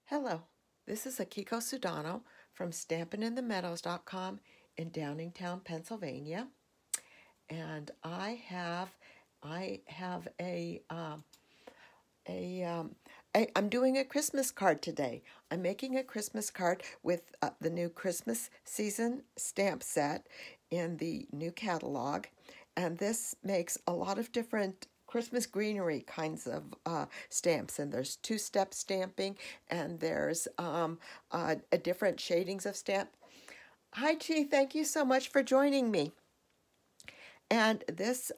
Hello, this is Akiko Sudano from StampinInTheMeadows.com in Downingtown, Pennsylvania, and I'm doing a Christmas card today. I'm making a Christmas card with the new Christmas season stamp set in the new catalog, and this makes a lot of different Christmas greenery kinds of stamps, and there's two-step stamping, and there's different shadings of stamp. Hi, Chi. Thank you so much for joining me. And this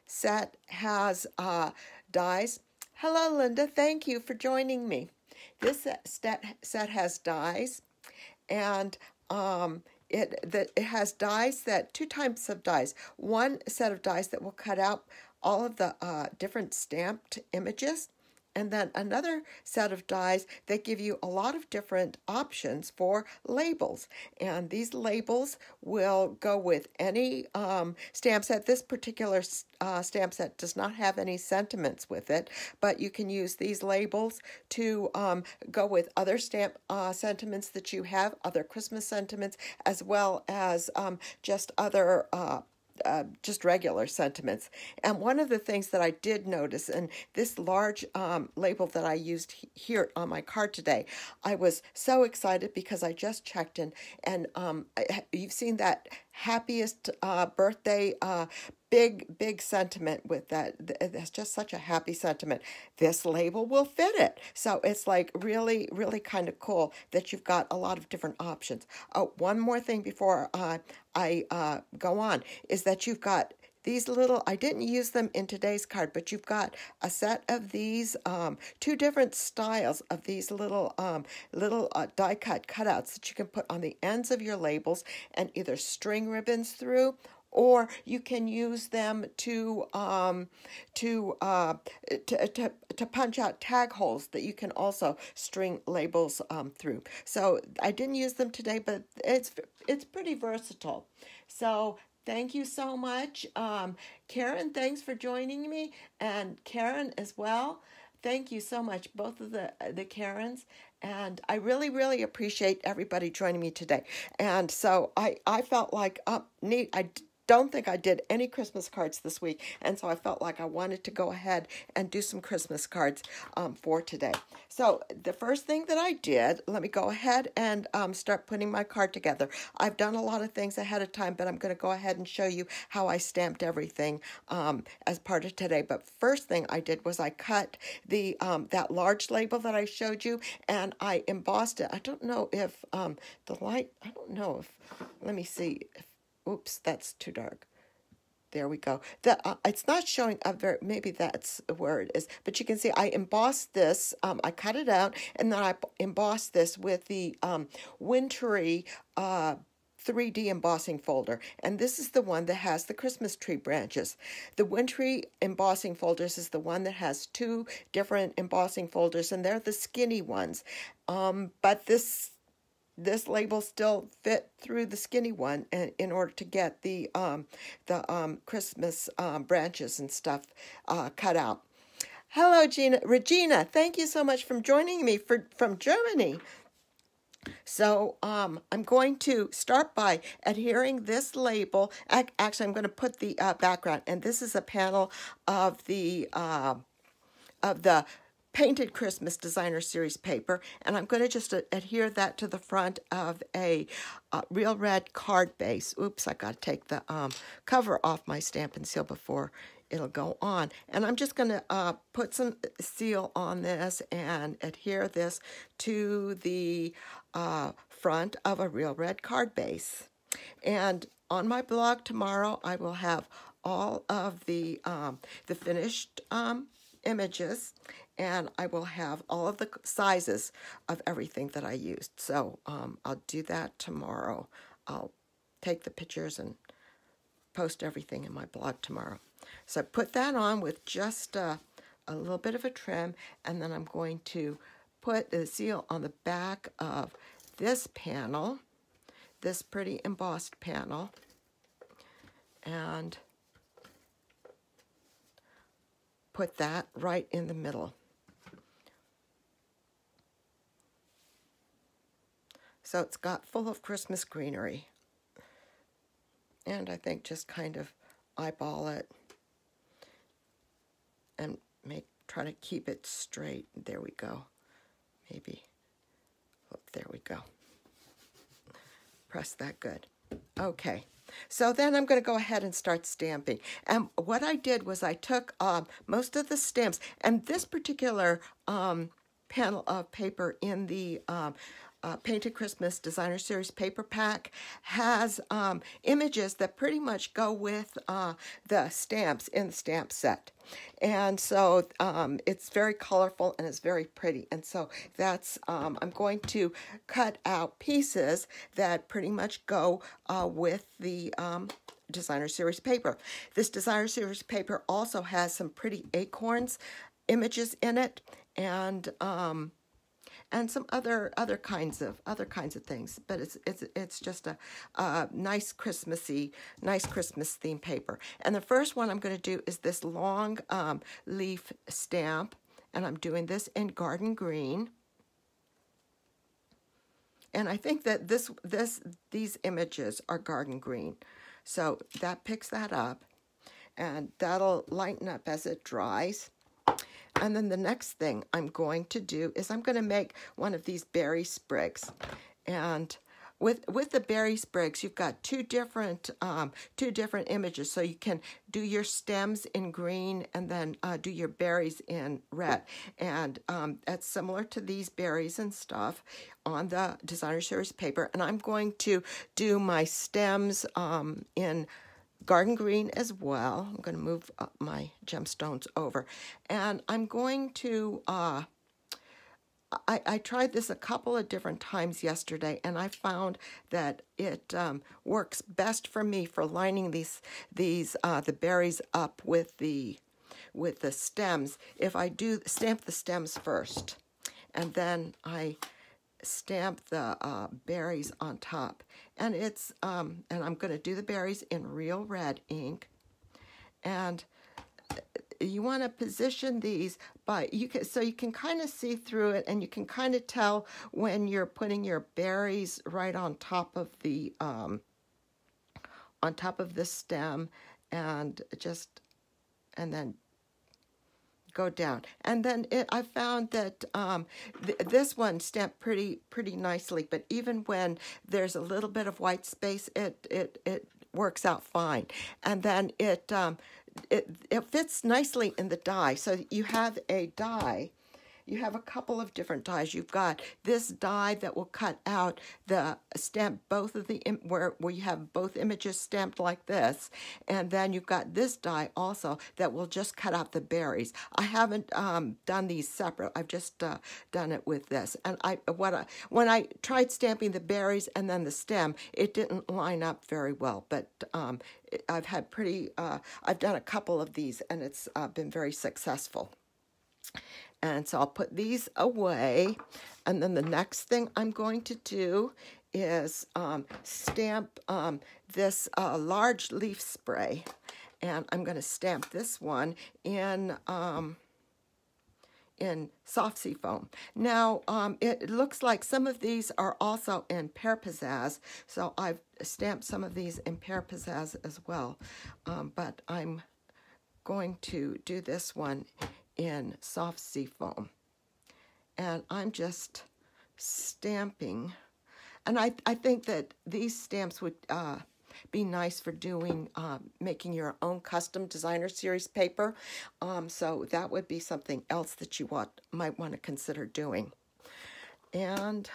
set has dies. Hello, Linda. Thank you for joining me. This set has dies, and it has dies that two types of dies. One set of dies that will cut out all of the different stamped images, and then another set of dies that give you a lot of different options for labels. And these labels will go with any stamp set. This particular stamp set does not have any sentiments with it, but you can use these labels to go with other stamp sentiments that you have, other Christmas sentiments, as well as just other just regular sentiments. And one of the things that I did notice, and this large label that I used here on my card today, I was so excited because I just checked in, and you've seen that happiest birthday big sentiment with that. That's just such a happy sentiment. This label will fit it. So it's like really kind of cool that you've got a lot of different options. Oh, one more thing before I go on is that you've got these little, I didn't use them in today's card, but you've got a set of these two different styles of these little die cut cutouts that you can put on the ends of your labels and either string ribbons through, or you can use them to punch out tag holes that you can also string labels through. So I didn't use them today, but it's pretty versatile. So thank you so much. Karen, thanks for joining me, and Karen as well. Thank you so much, both of the Karens, and I really appreciate everybody joining me today. And so I felt like neat. I don't think I did any Christmas cards this week, and so I felt like I wanted to go ahead and do some Christmas cards for today. So the first thing that I did, let me go ahead and start putting my card together. I've done a lot of things ahead of time, but I'm going to go ahead and show you how I stamped everything as part of today. But first thing I did was I cut the that large label that I showed you, and I embossed it. I don't know if the light, I don't know if, let me see if, oops, that's too dark. There we go. It's not showing up very, maybe that's where it is. But you can see I embossed this. I cut it out, and then I embossed this with the wintry 3D embossing folder. And this is the one that has the Christmas tree branches. The wintry embossing folders is the one that has two different embossing folders, and they're the skinny ones. But this label still fit through the skinny one in order to get the Christmas branches and stuff cut out. Hello, Regina. Thank you so much for joining me from Germany. So I'm going to start by adhering this label. Actually, I'm going to put the background, and this is a panel of the Painted Christmas Designer Series paper, and I'm going to just adhere that to the front of a real red card base. Oops, I got to take the cover off my Stampin' Seal before it'll go on. And I'm just going to put some seal on this and adhere this to the front of a real red card base. And on my blog tomorrow, I will have all of the finished images, and I will have all of the sizes of everything that I used. So I'll do that tomorrow. I'll take the pictures and post everything in my blog tomorrow. So I put that on with just a little bit of a trim, and then I'm going to put the seal on the back of this panel, this pretty embossed panel, and put that right in the middle. So it's got full of Christmas greenery. And I think just kind of eyeball it and try to keep it straight. There we go. Maybe. Oh, there we go. Press that good. Okay. So then I'm going to go ahead and start stamping. And what I did was I took most of the stamps, and this particular panel of paper in the Painted Christmas Designer Series paper pack has images that pretty much go with the stamps in the stamp set. And so it's very colorful and it's very pretty. And so that's, I'm going to cut out pieces that pretty much go with the Designer Series paper. This Designer Series paper also has some pretty acorns images in it, and some other kinds of things, but it's just a nice Christmas theme paper. And the first one I'm going to do is this long leaf stamp, and I'm doing this in garden green. And I think that these images are garden green, so that picks that up, and that'll lighten up as it dries. And then the next thing I'm going to do is I'm going to make one of these berry sprigs. And with the berry sprigs, you've got two different images. So you can do your stems in green and then do your berries in red. And that's similar to these berries and stuff on the Designer Series paper. And I'm going to do my stems in garden green as well. I'm going to move my gemstones over. And I'm going to, I tried this a couple of different times yesterday, and I found that it works best for me for lining the berries up with the stems if I do stamp the stems first. And then I stamp the berries on top, and it's and I'm going to do the berries in real red ink. And you want to position these so you can kind of see through it, and you can kind of tell when you're putting your berries right on top of the stem, and then go down. And then I found that this one stamped pretty nicely, but even when there's a little bit of white space, it works out fine. And then it fits nicely in the die. So you have a die. You have a couple of different dies. You've got this die that will cut out both of the where you have both images stamped like this, and then you've got this die also that will just cut out the berries. I haven't done these separate. I've just done it with this. And when I tried stamping the berries and then the stem, it didn't line up very well. But I've done a couple of these, and it's been very successful. And so I'll put these away. And then the next thing I'm going to do is stamp this large leaf spray. And I'm going to stamp this one in soft sea foam. Now, it looks like some of these are also in pear pizzazz. So I've stamped some of these in pear pizzazz as well. But I'm going to do this one in soft sea foam, and I'm just stamping. And I think that these stamps would be nice for doing making your own custom Designer Series paper, so that would be something else that you might want to consider doing. And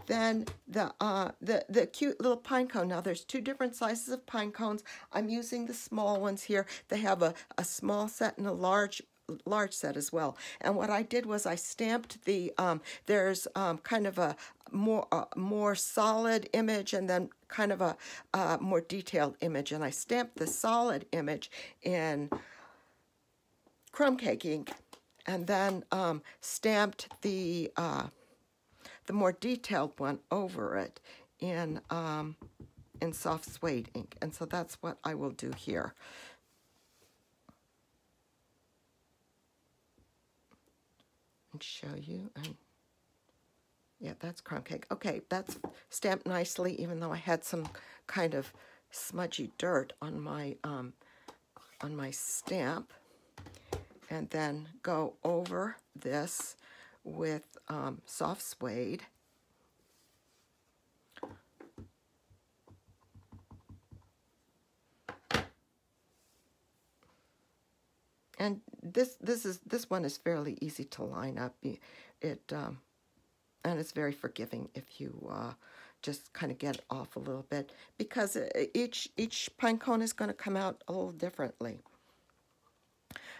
then the cute little pine cone. Now there's two different sizes of pine cones. I'm using the small ones here. They have a small set and a large set as well. And what I did was I stamped there's kind of a more solid image, and then kind of a more detailed image. And I stamped the solid image in crumb cake ink, and then stamped the more detailed one over it in soft suede ink. And so that's what I will do here. And show you. And Yeah, that's crumb cake. Okay, that's stamped nicely, even though I had some kind of smudgy dirt on my stamp. And then go over this with soft suede. And this one is fairly easy to line up. And it's very forgiving if you just kind of get it off a little bit, because each pine cone is going to come out a little differently.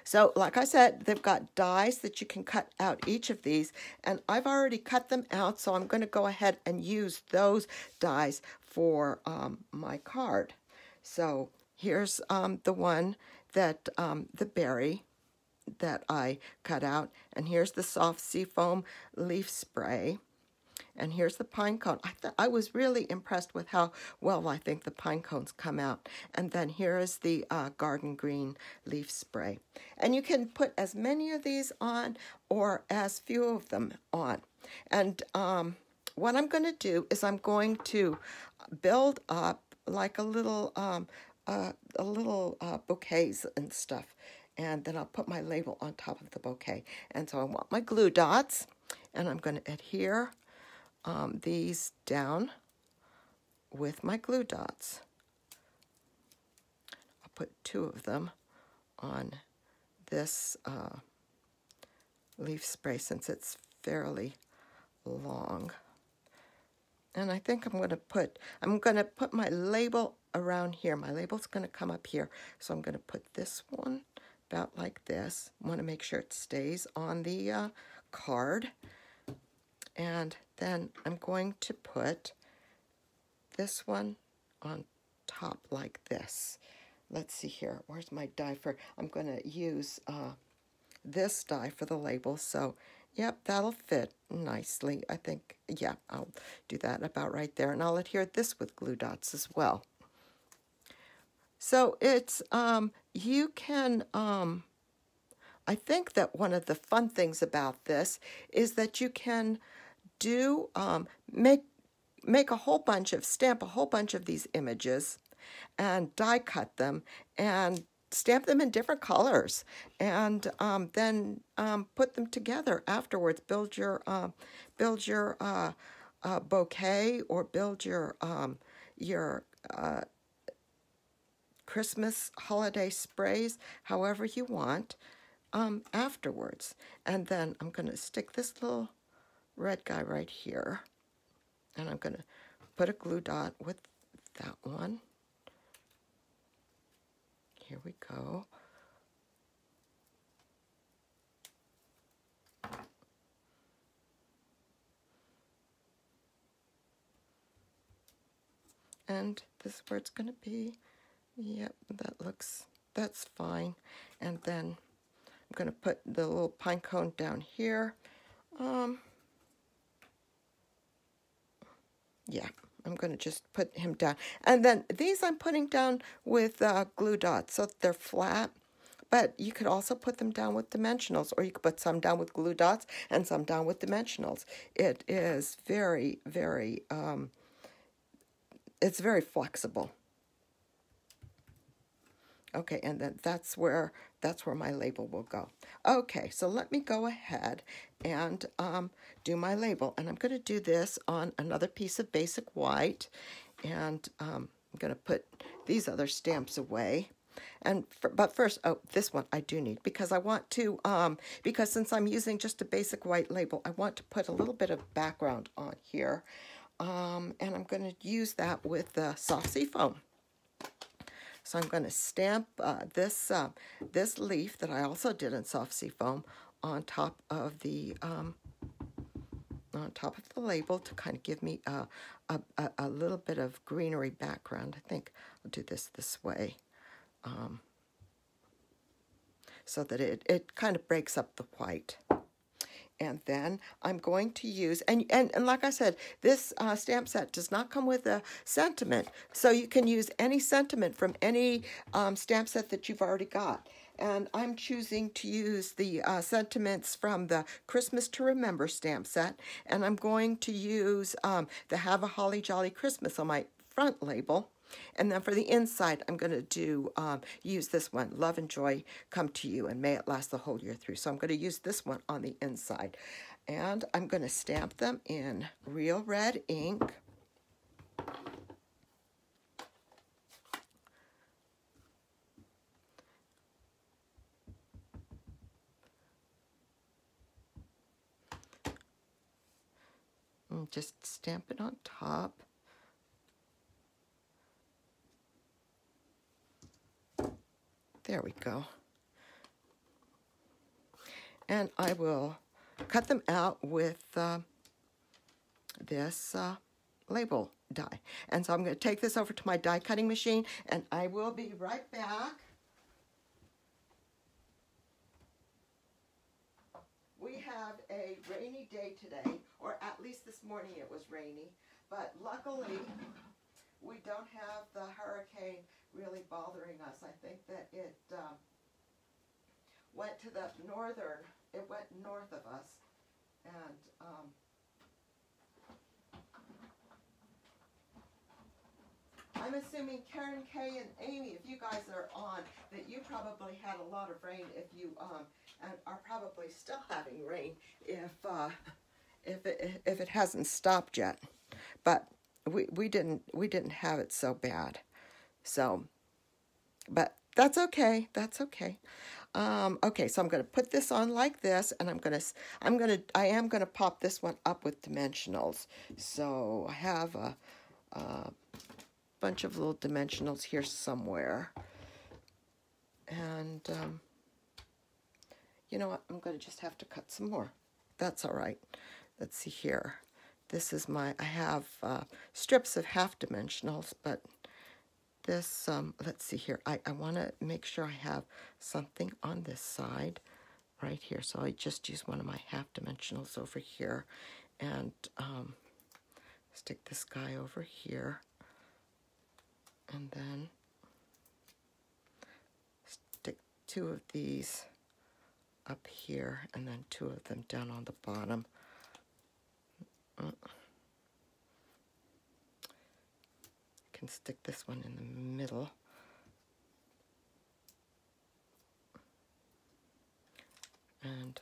So like I said, they've got dies that you can cut out each of these, and I've already cut them out, so I'm going to go ahead and use those dies for my card. So here's the one that the berry that I cut out, and here's the soft seafoam leaf spray, and here's the pine cone. I was really impressed with how well I think the pine cones come out. And then here is the garden green leaf spray. And you can put as many of these on or as few of them on. And what I'm going to do is I'm going to build up like a little bouquets and stuff. And then I'll put my label on top of the bouquet. And so I want my glue dots, and I'm going to adhere these down with my glue dots. I'll put 2 of them on this leaf spray since it's fairly long. And I think I'm going to put my label around here. My label's going to come up here. So I'm going to put this one about like this. I want to make sure it stays on the card. And then I'm going to put this one on top like this. Let's see here. Where's my die for? I'm going to use this die for the label. So, yep, that'll fit nicely. I think, yeah, I'll do that about right there. And I'll adhere this with glue dots as well. So it's, you can, I think that one of the fun things about this is that you can do, stamp a whole bunch of these images and die cut them and stamp them in different colors, and then put them together afterwards. Build your bouquet, or build your Christmas holiday sprays, however you want, afterwards. And then I'm going to stick this little red guy right here, and I'm going to put a glue dot with that one. Here we go. And this is where it's going to be. Yep, that's fine. And then I'm going to put the little pine cone down here. Yeah, I'm going to just put him down. And then these I'm putting down with glue dots so that they're flat. But you could also put them down with dimensionals, or you could put some down with glue dots and some down with dimensionals. It is very, very, it's very flexible. Okay, and then that's where my label will go. Okay, so let me go ahead and do my label. And I'm going to do this on another piece of basic white. And I'm going to put these other stamps away. But first, this one I do need, because I want to, because since I'm using just a basic white label, I want to put a little bit of background on here. And I'm going to use that with soft seafoam. So I'm going to stamp this leaf that I also did in soft seafoam on top of the label to kind of give me a little bit of greenery background. I think I'll do this way, so that it kind of breaks up the white. And then I'm going to use, and like I said, this stamp set does not come with a sentiment. So you can use any sentiment from any stamp set that you've already got. And I'm choosing to use the sentiments from the Christmas to Remember stamp set. And I'm going to use the Have a Holly Jolly Christmas on my front label. And then for the inside, I'm going to do use this one, Love and Joy Come to You, and May It Last the Whole Year Through. So I'm going to use this one on the inside. And I'm going to stamp them in real red ink. And just stamp it on top. There we go. And I will cut them out with this label die. And so I'm going to take this over to my die cutting machine, and I will be right back. We have a rainy day today, or at least this morning it was rainy, but luckily we don't have the hurricane really bothering us. I think that it went to the northern, it went north of us, and I'm assuming Karen, Kay, and Amy, if you guys are on, that you probably had a lot of rain if you and are probably still having rain if it hasn't stopped yet. But we didn't have it so bad. So, but that's okay. That's okay. Okay, so I'm going to put this on like this, and I am gonna pop this one up with dimensionals. So I have a bunch of little dimensionals here somewhere, and you know what? I'm going to just have to cut some more. That's all right. Let's see here. This is I have strips of half dimensionals, but this, let's see here. I want to make sure I have something on this side right here. So I just use one of my half dimensionals over here, and stick this guy over here, and then stick two of these up here, and then two of them down on the bottom. Can stick this one in the middle. And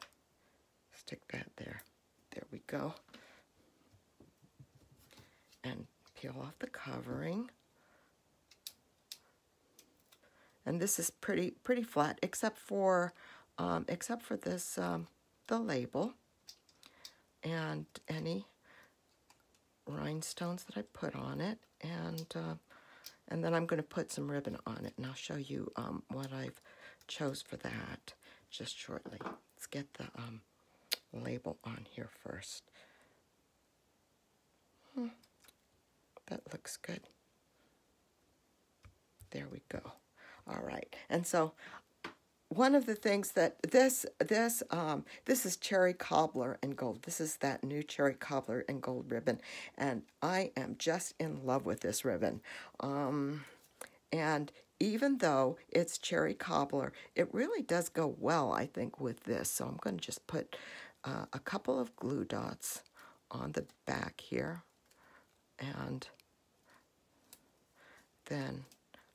stick that there. There we go. And peel off the covering. And this is pretty flat, except for this the label and any rhinestones that I put on it, and then I'm going to put some ribbon on it, and I'll show you what I've chose for that just shortly. Let's get the label on here first. That looks good. There we go. All right, and so one of the things that this is cherry cobbler and gold. This is that new cherry cobbler and gold ribbon, and I am just in love with this ribbon. And even though it's cherry cobbler, it really does go well, I think, with this. So I'm going to just put a couple of glue dots on the back here, and then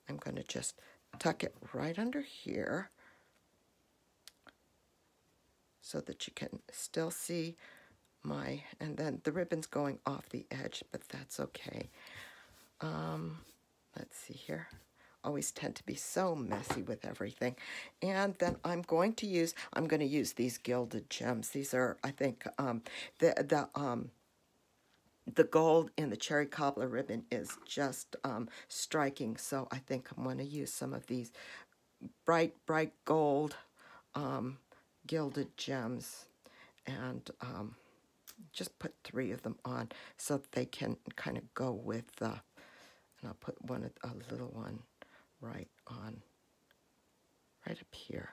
I'm going to just tuck it right under here, so that you can still see and then the ribbon's going off the edge, but that's okay. Let's see here. Always tend to be so messy with everything. And then I'm going to use these Gilded Gems. These are, I think, the gold in the cherry cobbler ribbon is just striking. So I think I'm going to use some of these bright gold Gilded Gems, and just put 3 of them on so that they can kind of go with and I'll put a little one right up here.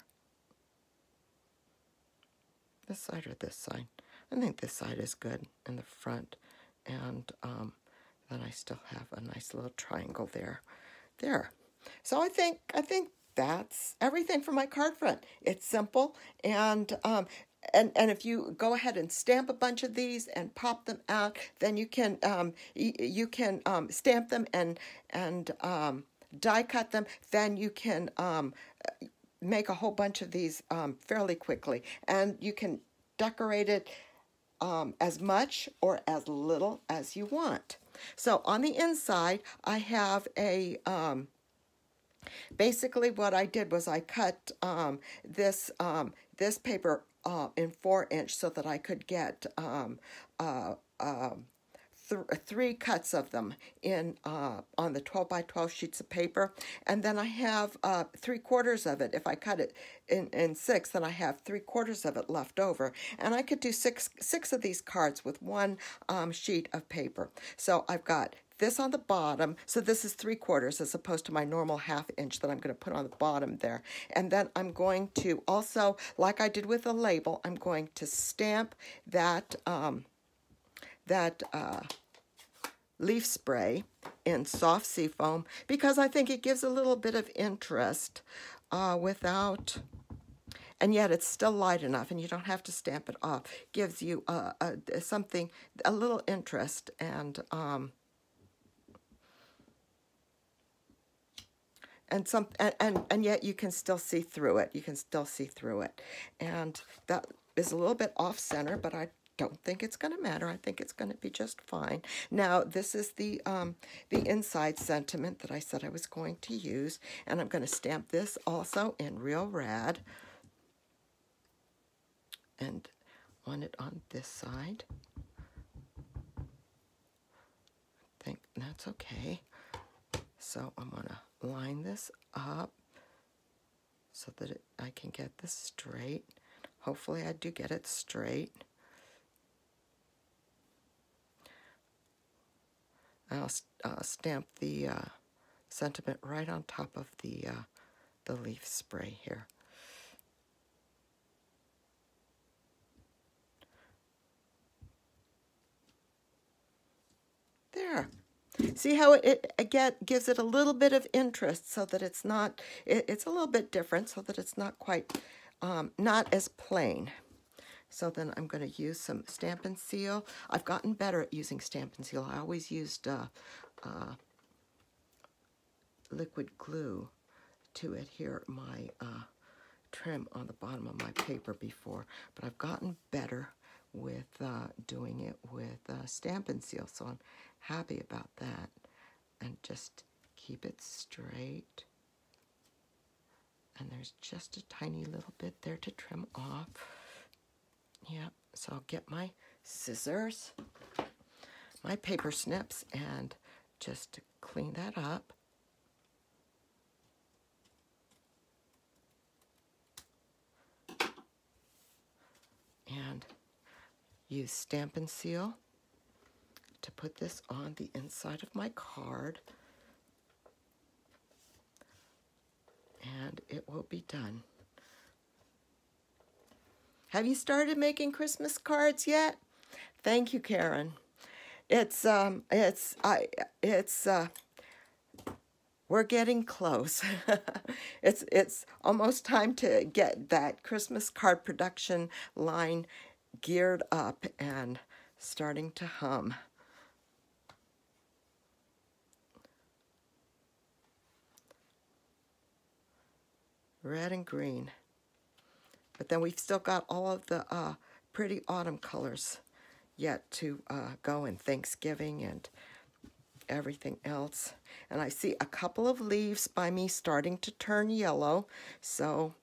This side or this side? I think this side is good in the front, and then I still have a nice little triangle there. So I think that's everything for my card front. It's simple, and if you go ahead and stamp a bunch of these and pop them out, then you can stamp them and die cut them. Then you can make a whole bunch of these fairly quickly, and you can decorate it as much or as little as you want. So on the inside, I have a basically what I did was I cut this paper in 4-inch so that I could get 3 cuts of them in on the 12 by 12 sheets of paper, and then I have 3/4 of it. If I cut it in 6, then I have 3/4 of it left over, and I could do six of these cards with 1 sheet of paper. So I've got this on the bottom, so this is 3/4 as opposed to my normal 1/2 inch that I'm going to put on the bottom there. And then I'm going to also, like I did with the label, I'm going to stamp that leaf spray in soft seafoam, because I think it gives a little bit of interest without, and yet it's still light enough, and you don't have to stamp it off. Gives you something, a little interest, and yet you can still see through it. You can still see through it, and that is a little bit off center, but I don't think it's going to matter. I think it's going to be just fine. Now, this is the inside sentiment that I said I was going to use, and I'm going to stamp this also in Real Rad, and on it on this side. I think that's okay. So I'm going to line this up so that I can get this straight. Hopefully I do get it straight. I'll stamp the sentiment right on top of the leaf spray here. There. See how it again gives it a little bit of interest, so that it's not, it's a little bit different, so that it's not quite, not as plain. So then I'm going to use some Stampin' Seal. I've gotten better at using Stampin' Seal. I always used liquid glue to adhere my trim on the bottom of my paper before, but I've gotten better with doing it with Stampin' Seal, so I'm happy about that. And just keep it straight. And there's just a tiny little bit there to trim off. Yeah, so I'll get my scissors, my paper snips, and just clean that up. And use Stampin' Seal to put this on the inside of my card. And it will be done. Have you started making Christmas cards yet? Thank you, Karen. We're getting close. It's almost time to get that Christmas card production line geared up and starting to hum. Red and green. But then we've still got all of the pretty autumn colors yet to go, in Thanksgiving and everything else. And I see a couple of leaves by me starting to turn yellow, so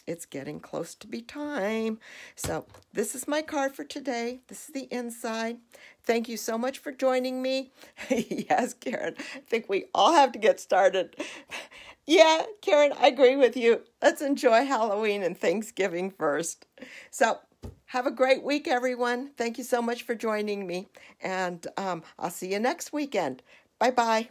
it's getting close to be time. So this is my card for today. This is the inside. Thank you so much for joining me. Yes, Karen, I think we all have to get started. Yeah, Karen, I agree with you. Let's enjoy Halloween and Thanksgiving first. So have a great week, everyone. Thank you so much for joining me. And I'll see you next weekend. Bye-bye.